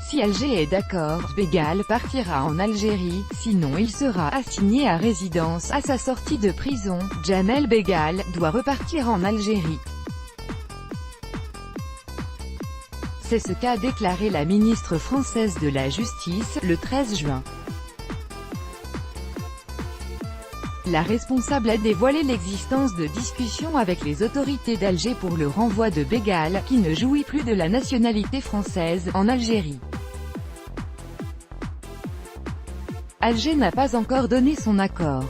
Si Alger est d'accord, Begal partira en Algérie, sinon il sera assigné à résidence. À sa sortie de prison, Djamel Begal doit repartir en Algérie. C'est ce qu'a déclaré la ministre française de la Justice, le 13 juin. La responsable a dévoilé l'existence de discussions avec les autorités d'Alger pour le renvoi de Begal, qui ne jouit plus de la nationalité française, en Algérie. Alger n'a pas encore donné son accord.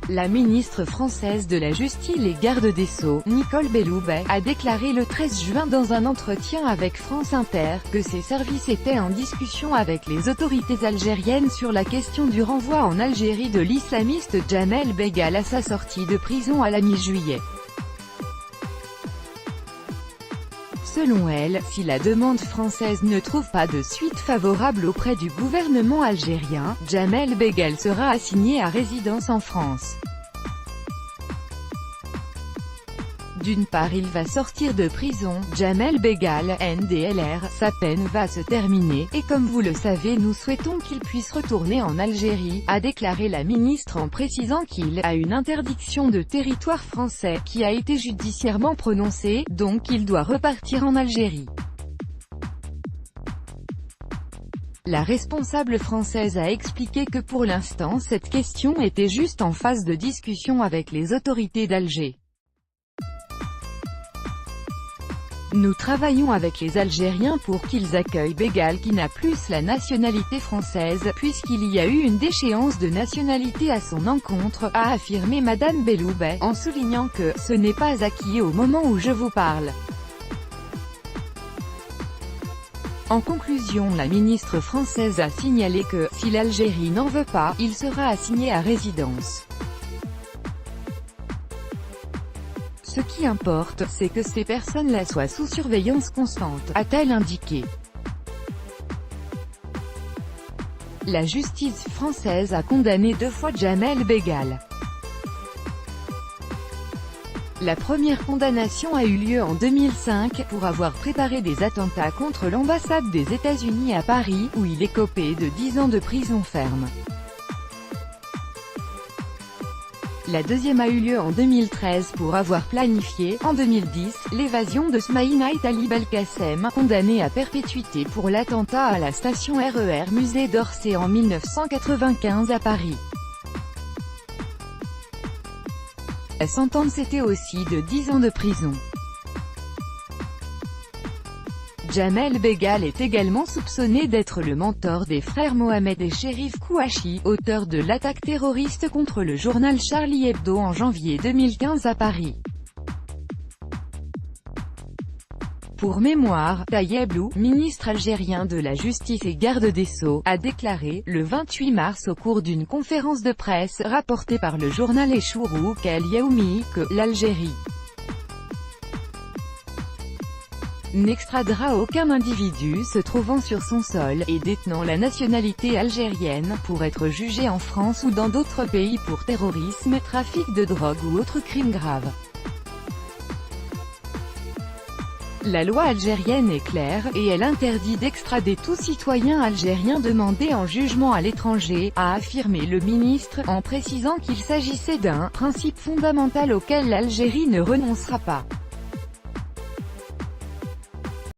La ministre française de la Justice et garde des Sceaux, Nicole Belloubet, a déclaré le 13 juin dans un entretien avec France Inter, que ses services étaient en discussion avec les autorités algériennes sur la question du renvoi en Algérie de l'islamiste Djamel Begal à sa sortie de prison à la mi-juillet. Selon elle, si la demande française ne trouve pas de suite favorable auprès du gouvernement algérien, Djamel Begal sera assigné à résidence en France. D'une part, il va sortir de prison, Djamel Begal, NDLR, sa peine va se terminer, et comme vous le savez nous souhaitons qu'il puisse retourner en Algérie, a déclaré la ministre en précisant qu'il a une interdiction de territoire français, qui a été judiciairement prononcée, donc il doit repartir en Algérie. La responsable française a expliqué que pour l'instant cette question était juste en phase de discussion avec les autorités d'Alger. Nous travaillons avec les Algériens pour qu'ils accueillent Begal qui n'a plus la nationalité française, puisqu'il y a eu une déchéance de nationalité à son encontre, a affirmé Madame Belloubet, en soulignant que « ce n'est pas acquis au moment où je vous parle ». En conclusion, la ministre française a signalé que, si l'Algérie n'en veut pas, il sera assigné à résidence. Ce qui importe, c'est que ces personnes-là soient sous surveillance constante, a-t-elle indiqué. La justice française a condamné 2 fois Djamel Begal. La première condamnation a eu lieu en 2005, pour avoir préparé des attentats contre l'ambassade des États-Unis à Paris, où il écopait de 10 ans de prison ferme. La deuxième a eu lieu en 2013 pour avoir planifié, en 2010, l'évasion de Smaïna Itali Belkacem, condamné à perpétuité pour l'attentat à la station RER Musée d'Orsay en 1995 à Paris. La sentence était aussi de 10 ans de prison. Djamel Begal est également soupçonné d'être le mentor des frères Mohamed et Cherif Kouachi, auteurs de l'attaque terroriste contre le journal Charlie Hebdo en janvier 2015 à Paris. Pour mémoire, Tayeb Lou, ministre algérien de la Justice et garde des Sceaux, a déclaré, le 28 mars au cours d'une conférence de presse, rapportée par le journal Échourouk El Yaoumi, que « l'Algérie n'extradera aucun individu se trouvant sur son sol, et détenant la nationalité algérienne, pour être jugé en France ou dans d'autres pays pour terrorisme, trafic de drogue ou autres crimes graves. La loi algérienne est claire, et elle interdit d'extrader tout citoyen algérien demandé en jugement à l'étranger, a affirmé le ministre, en précisant qu'il s'agissait d'un « principe fondamental auquel l'Algérie ne renoncera pas ».